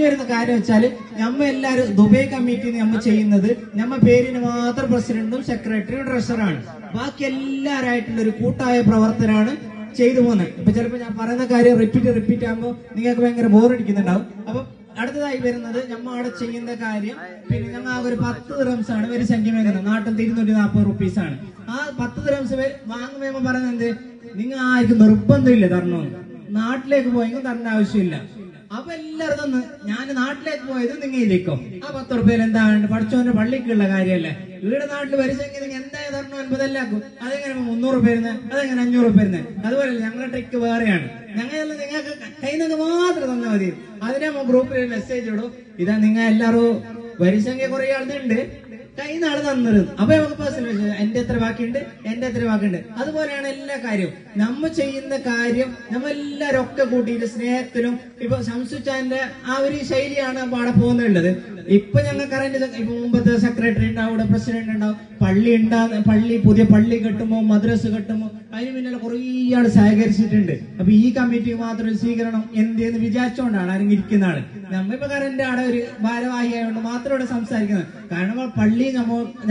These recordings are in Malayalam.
പറഞ്ഞു വരുന്ന കാര്യം വെച്ചാൽ നമ്മ എല്ലാവരും ദുബൈ കമ്മിറ്റി നമ്മ ചെയ്യുന്നത് നമ്മ പേരിന് മാത്രം പ്രസിഡന്റും സെക്രട്ടറിയും ട്രഷറാണ്. ബാക്കി എല്ലാവരായിട്ടുള്ള ഒരു കൂട്ടായ പ്രവർത്തനമാണ് ചെയ്തു പോകുന്നത്. ഇപ്പൊ ചിലപ്പോൾ ഞാൻ പറയുന്ന കാര്യം റിപ്പീറ്റ് ആകുമ്പോൾ നിങ്ങൾക്ക് ഭയങ്കര ബോറടിക്കുന്നുണ്ടാവും. അപ്പൊ അടുത്തതായി വരുന്നത് നമ്മ അവിടെ ചെയ്യുന്ന കാര്യം, പിന്നെ ഞങ്ങൾ ആകെ ഒരു 10 ദിർഹംസ് ആണ് ഒരു സംഖ്യ വാങ്ങുന്നത്. നാട്ടിൽ 240 റുപ്പീസാണ്. ആ 10 ദിർഹംസ് വാങ്ങുമ്പോൾ പറയുന്നത് എന്ത്, നിങ്ങൾ ആർക്കും നിർബന്ധമില്ല തരണമെന്ന്. നാട്ടിലേക്ക് പോയെങ്കിൽ തരേണ്ട ആവശ്യമില്ല. അപ്പൊ എല്ലാവരും തന്ന് ഞാൻ നാട്ടിലേക്ക് പോയത് നിങ്ങളിലേക്കോ ആ 10 റുപ്യയിൽ എന്താണ് പഠിച്ചോന്റെ പള്ളിക്കുള്ള കാര്യമല്ലേ. വീട് നാട്ടിൽ വരിച്ചെങ്കിൽ നിങ്ങൾ എന്തായാലും തരണോ 50 അതെങ്ങനെ 300 റുപ്യ വരുന്നത്, അതെങ്ങനെ 500 റുപ്യ വരുന്നത്. അതുപോലെ ഞങ്ങളുടെ ട്രിക്ക് വേറെയാണ്. ഞങ്ങളെല്ലാം നിങ്ങൾക്ക് കയ്യിൽ നിന്ന് മാത്രം തന്നാൽ മതി. അതിനെ ഗ്രൂപ്പിൽ മെസ്സേജ് ഇടും, ഇതാ നിങ്ങൾ എല്ലാവരും വരിസംഖ്യ കുറെ ആളുണ്ട് കൈ നാളെ തന്നത്. അപ്പൊ നമുക്ക് പേഴ്സണൽ എന്റെ എത്ര ബാക്കിയുണ്ട്. അതുപോലെയാണ് എല്ലാ കാര്യവും. നമ്മ ചെയ്യുന്ന കാര്യം നമ്മളെല്ലാരും ഒക്കെ കൂട്ടിയിട്ട് സ്നേഹത്തിലും ഇപ്പൊ സംസുച്ചാന്റെ ആ ഒരു ശൈലിയാണ് അവിടെ പോകുന്നുള്ളത്. ഇപ്പൊ ഞങ്ങൾക്ക് അറിയേണ്ടത് ഇപ്പൊ മുമ്പത്തെ സെക്രട്ടറി ഉണ്ടാവും, ഇവിടെ പ്രസിഡന്റ് ഉണ്ടാവും, പുതിയ പള്ളി കെട്ടുമ്പോ മദ്രസ് കെട്ടുമ്പോ അതിന് പിന്നാലെ കുറേ ആൾ സഹകരിച്ചിട്ടുണ്ട്. അപ്പൊ ഈ കമ്മിറ്റി മാത്രം സ്വീകരണം എന്തെന്ന് വിചാരിച്ചുകൊണ്ടാണ് ആരെങ്കിലും ഇരിക്കുന്ന ആള്. നമ്മിപ്പോ കറന്റ് അവിടെ ഒരു ഭാരവാഹി ആയതുകൊണ്ട് മാത്രം ഇവിടെ സംസാരിക്കുന്നത്. കാരണം പള്ളി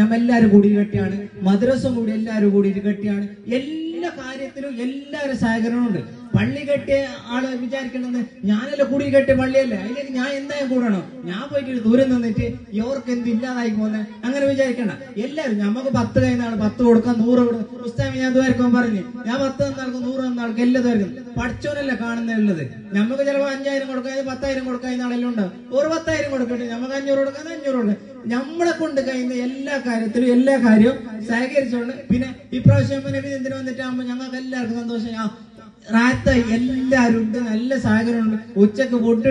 നമ്മെല്ലാരും കൂടി കെട്ടിയാണ്, മദ്രസും കൂടി എല്ലാവരും കൂടിയിട്ട് കെട്ടിയാണ്. എല്ലാ കാര്യത്തിലും എല്ലാവരും സഹകരണമുണ്ട്. പള്ളി കെട്ടിയ ആള് വിചാരിക്കണമെന്ന് ഞാനല്ല കൂടി കെട്ടിയ പള്ളിയല്ലേ, അതിലേക്ക് ഞാൻ എന്തായാലും കൂടണം, ഞാൻ പോയിട്ട് ദൂരം നിന്നിട്ട് ഇവർക്ക് എന്ത് ഇല്ലാതായി പോകുന്നത് അങ്ങനെ വിചാരിക്കണ്ട. എല്ലാവരും നമുക്ക് 10 കഴിയുന്ന ആള് 10 കൊടുക്കാം, 100 കൊടുക്കാം. പുസ്തകം ഞാൻ ദ്വാരക്കാൻ പറഞ്ഞു ഞാൻ 10 തന്നാൾക്കും 100 തന്നാൾക്കും എല്ലാം ദ്വാരക്കും. പഠിച്ചോനല്ല കാണുന്നുള്ളത്. നമുക്ക് ചിലപ്പോൾ 5000 കൊടുക്കാം, 10,000 കൊടുക്കാൻ നാളെല്ലാം ഉണ്ടാവും. ഒരു 10,000 കൊടുക്കട്ടെ, നമുക്ക് 500 കൊടുക്കാം, 500 കൊടുക്കാം. നമ്മളെ കൊണ്ട് കഴിയുന്ന എല്ലാ കാര്യത്തിലും എല്ലാ കാര്യവും സഹകരിച്ചുകൊണ്ട് പിന്നെ ഇപ്രാവശ്യം എന്തിനു വന്നിട്ടാകുമ്പോ ഞങ്ങൾക്ക് എല്ലാവർക്കും സന്തോഷം. റാത്തായി എല്ലാവരും ഉണ്ട്, നല്ല സഹകരണമുണ്ട്. ഉച്ചക്ക് ഫുഡ്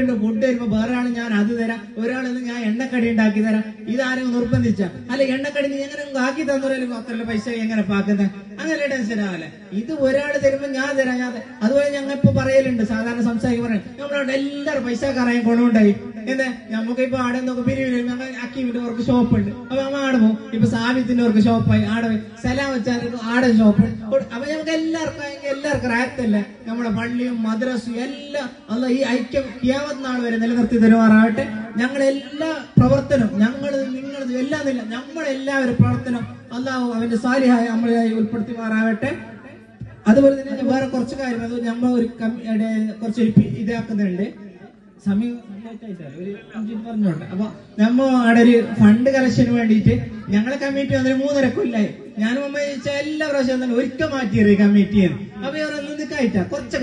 വരുമ്പോ വേറെ ആള് ഞാൻ അത് തരാം, ഒരാളെന്ന് ഞാൻ എണ്ണക്കടി ഉണ്ടാക്കി തരാം. ഇതാരും നിർബന്ധിച്ച അല്ല എണ്ണക്കടി നീ എങ്ങനെ ആക്കി തന്നോലും അത്ര പൈസ എങ്ങനെ പാക്കുന്നത് അങ്ങനെ ടെൻഷൻ ആവല്ലേ. ഇത് ഒരാൾ തരുമ്പോ ഞാൻ തരാം. അതുപോലെ ഞങ്ങൾ ഇപ്പൊ പറയലുണ്ട്, സാധാരണ സംസാരിക്കാൻ പറയാം, നമ്മളവിടെ എല്ലാവരും പൈസക്കാരായ ഗുണമുണ്ടായി. എന്താ നമുക്കിപ്പോ ആടെ നോക്കും പിരിവില്ല, ഞങ്ങൾ അക്കീമിന്റെ അവർക്ക് ഷോപ്പ് ഉണ്ട്. അപ്പൊ നമ്മ ആടെ പോകും. ഇപ്പൊ സാബിത്തിന്റെ അവർക്ക് ഷോപ്പായി, ആടെ സലാം വെച്ചാൽ ആടെ ഷോപ്പ്. അപ്പൊ നമുക്ക് എല്ലാവർക്കും റാത്തല്ല. നമ്മുടെ പള്ളിയും മദ്രസും എല്ലാം അല്ല ഈ ഐക്യം ഖിയാമത്ത് നാൾ വരെ നിലനിർത്തി തരുമാറാവട്ടെ. ഞങ്ങളെല്ലാ പ്രവർത്തനവും നിങ്ങളത് എല്ലാം ഇല്ല, നമ്മളെല്ലാവരും പ്രവർത്തനം അല്ലാഹു അവന്റെ സാലിഹായ നമ്മളായി ഉൾപ്പെടുത്തുമാറാവട്ടെ. അതുപോലെ തന്നെ വേറെ കുറച്ച് കാര്യം അത് നമ്മൾ കുറച്ച് ഇതാക്കുന്നുണ്ട്. സമയം ഒരു 5 പറഞ്ഞോട്ടെ. അപ്പൊ നമ്മ അവിടെ ഒരു ഫണ്ട് കളക്ഷന് വേണ്ടിയിട്ട് ഞങ്ങളെ കമ്മിറ്റി വന്നൊരു 3.5 കൊല്ലായി. ഞാൻ മുമ്പ് ചോദിച്ചാൽ എല്ലാ പ്രാവശ്യം തന്നെ ഒരിക്കൽ മാറ്റിയത് കമ്മിറ്റിന്ന്. അപ്പൊ ഇവരൊന്നും കഴിച്ചാ കുറച്ച്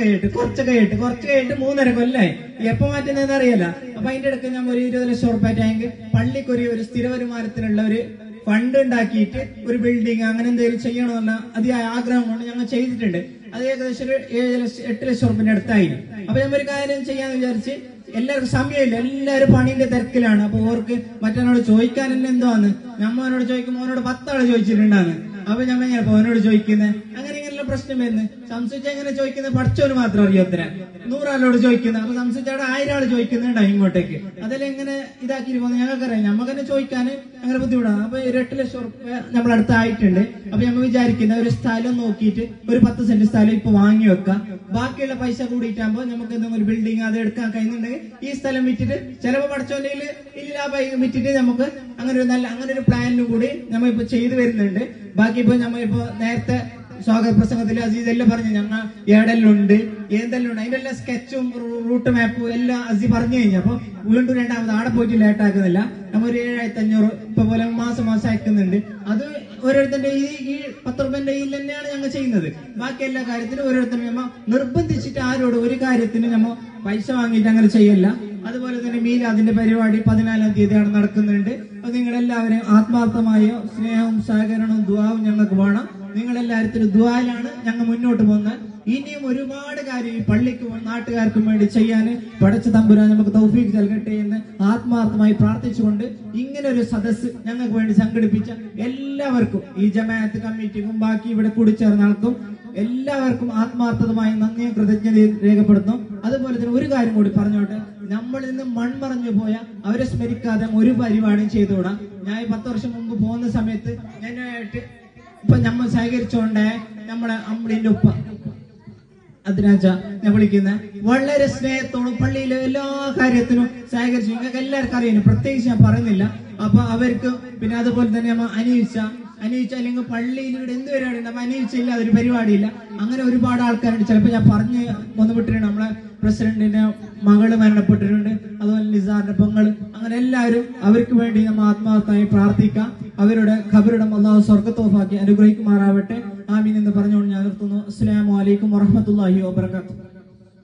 കഴിയിട്ട് 3.5 കൊല്ലായി. എപ്പോ മാറ്റുന്നത് അറിയില്ല. അപ്പൊ അതിന്റെ ഇടയ്ക്ക് ഞാൻ ഒരു 20 ലക്ഷം റുപ്യ ടാങ്ക് പള്ളിക്കൊരു സ്ഥിര വരുമാനത്തിനുള്ള ഒരു ഫണ്ട് ഉണ്ടാക്കിയിട്ട് ഒരു ബിൽഡിംഗ് അങ്ങനെ എന്തെങ്കിലും ചെയ്യണമെന്ന അതിയായ ആഗ്രഹം കൊണ്ട് ഞങ്ങൾ ചെയ്തിട്ടുണ്ട്. അത് ഏകദേശം 8 ലക്ഷം റുപ്യന്റെ അടുത്തായി. അപ്പൊ ഞാൻ ഒരു കാര്യം ചെയ്യാന്ന് വിചാരിച്ച് എല്ലാവർക്കും സമയമില്ല, എല്ലാവരും പണിന്റെ തിരക്കിലാണ്. അപ്പൊ ഓർക്ക് മറ്റവനോട് ചോദിക്കാൻ തന്നെ എന്തോന്ന് നമ്മനോട് ചോദിക്കുമ്പോ അവനോട് 10 ആള് ചോദിച്ചിട്ടുണ്ടാന്ന്. അപ്പൊ ഞമ്മ എങ്ങനെ അവനോട് ചോദിക്കുന്നത് അങ്ങനെ ഇങ്ങനെയുള്ള പ്രശ്നം വരുന്നത്. സംശയിച്ച എങ്ങനെ ചോദിക്കുന്നത് പഠിച്ചവന് മാത്രം അറിയോത്തര 100 ആളോട് ചോദിക്കുന്നത്. അപ്പൊ സംശയിച്ചവിടെ 1000 ആള് ചോദിക്കുന്നുണ്ടാവും ഇങ്ങോട്ടേക്ക്. അതെല്ലാം എങ്ങനെ ഇതാക്കി പോകുന്നത് ഞങ്ങൾക്കറിയാം. നമുക്ക് തന്നെ ചോദിക്കാൻ അങ്ങനെ ബുദ്ധിമുട്ടാണ്. അപ്പൊ 8 ലക്ഷം റുപ്യ നമ്മളടുത്തായിട്ടുണ്ട്. അപ്പൊ നമ്മൾ വിചാരിക്കുന്ന ഒരു സ്ഥലം നോക്കിയിട്ട് ഒരു 10 സെന്റ് സ്ഥലം ഇപ്പൊ വാങ്ങി വെക്കാം. ബാക്കിയുള്ള പൈസ കൂടിയിട്ടാകുമ്പോ നമുക്ക് എന്തെങ്കിലും ഒരു ബിൽഡിംഗ് അത് എടുക്കാൻ കഴിയുന്നുണ്ടെങ്കിൽ ഈ സ്ഥലം വിറ്റിട്ട് ചിലപ്പോ പഠിച്ചോന്റെ വിറ്റിട്ട് നമുക്ക് അങ്ങനെ ഒരു പ്ലാനിനും കൂടി നമ്മൾ ഇപ്പൊ ചെയ്തു വരുന്നുണ്ട്. ബാക്കി ഇപ്പൊ നമ്മളിപ്പോ നേരത്തെ സ്വാഗത പ്രസംഗത്തിൽ അസീസ് എല്ലാം പറഞ്ഞു ഞങ്ങൾ ഏടെല്ലാം ഉണ്ട് ഏതെല്ലാം ഉണ്ട് അതിന്റെ എല്ലാ സ്കെച്ചും റൂട്ട് മാപ്പും എല്ലാം അസീസ് പറഞ്ഞു കഴിഞ്ഞു. അപ്പൊ വീണ്ടും രണ്ടാമത് ആടെ പോയിട്ട് ലേറ്റ് ആക്കുന്നില്ല. നമ്മൾ ഒരു 7500 ഇപ്പൊ പോലെ മാസം അയക്കുന്നുണ്ട്. അത് ഓരോരുത്തരുടെ ഈ 10 റുപ്യന്റെ ഇതിൽ തന്നെയാണ് ഞങ്ങൾ ചെയ്യുന്നത്. ബാക്കി എല്ലാ കാര്യത്തിനും ഓരോരുത്തരും നമ്മ നിർബന്ധിച്ചിട്ട് ആരോട് ഒരു കാര്യത്തിന് നമ്മ പൈസ വാങ്ങിയിട്ട് അങ്ങനെ ചെയ്യല്ല. അതുപോലെ തന്നെ മീലാദിന്റെ പരിപാടി 14-ാം തീയതിയാണ് നടക്കുന്നുണ്ട്. അത് നിങ്ങളെല്ലാവരും ആത്മാർത്ഥമായ സ്നേഹവും സഹകരണവും ദുആവും ഞങ്ങൾക്ക് വേണം. നിങ്ങളെല്ലാവരും ദുആയിലാണ് ഞങ്ങൾ മുന്നോട്ട് പോകുന്നത്. ഇനിയും ഒരുപാട് കാര്യം ഈ പള്ളിക്കും നാട്ടുകാർക്കും വേണ്ടി ചെയ്യാൻ പടച്ച തമ്പുരാൻ നമുക്ക് തൗഫീഖ് നൽകട്ടെ എന്ന് ആത്മാർത്ഥമായി പ്രാർത്ഥിച്ചുകൊണ്ട് ഇങ്ങനെ ഒരു സദസ്സ് ഞങ്ങൾക്ക് വേണ്ടി സംഘടിപ്പിച്ച എല്ലാവർക്കും ഈ ജമാഅത്ത് കമ്മിറ്റിക്കും ബാക്കി ഇവിടെ കൂടിച്ചേർന്ന ആൾക്കും എല്ലാവർക്കും ആത്മാർത്ഥമായി നന്ദിയും കൃതജ്ഞതയും രേഖപ്പെടുത്തുന്നു. അതുപോലെ തന്നെ ഒരു കാര്യം കൂടി പറഞ്ഞോട്ടെ, നമ്മളിൽ നിന്ന് മൺമറഞ്ഞു പോയ അവരെ സ്മരിക്കാതെ ഒരു പരിപാടിയും ചെയ്തുകൂടാം. ഞാൻ 10 വർഷം മുമ്പ് പോകുന്ന സമയത്ത് ഞാനായിട്ട് ഇപ്പൊ നമ്മൾ സഹകരിച്ചുകൊണ്ട് നമ്മളെ അമ്പിളിന്റെ ഉപ്പ അതിനാച്ച ഞാൻ വിളിക്കുന്നത്. വളരെ സ്നേഹത്തോടും പള്ളിയിലെ എല്ലാ കാര്യത്തിനും സഹകരിച്ചു. നിങ്ങൾക്ക് എല്ലാവർക്കും അറിയാം, പ്രത്യേകിച്ച് ഞാൻ പറയുന്നില്ല. അപ്പൊ അവർക്ക് പിന്നെ അതുപോലെ തന്നെ നമ്മ അനീച്ച അല്ലെങ്കിൽ പള്ളിയിൽ ഇവിടെ എന്ത് പരിപാടി ഉണ്ട്, അപ്പൊ അനീച്ചില്ല അതൊരു പരിപാടിയില്ല. അങ്ങനെ ഒരുപാട് ആൾക്കാരുണ്ട്. ചിലപ്പോൾ ഞാൻ പറഞ്ഞ് ഒന്ന് വിട്ടിട്ടുണ്ട്, നമ്മളെ പ്രസിഡന്റിന്റെ മകള് മരണപ്പെട്ടിട്ടുണ്ട്, അതുപോലെ നിസാറിന്റെ പെങ്ങള്, അങ്ങനെ എല്ലാവരും അവർക്ക് വേണ്ടി നമ്മൾ ആത്മാർത്ഥമായി പ്രാർത്ഥിക്കാം. അവരുടെ ഖബറിടം അല്ലാഹു സ്വർഗ്ഗത്തോഫാക്കി അനുഗ്രഹിക്കുമാറാവട്ടെ. ആമീൻ എന്ന് പറഞ്ഞുകൊണ്ട് ഞാൻ നിർത്തുന്നു. അസ്സലാമു അലൈക്കും വറഹ്മത്തുള്ളാഹി വബറകാതുഹു.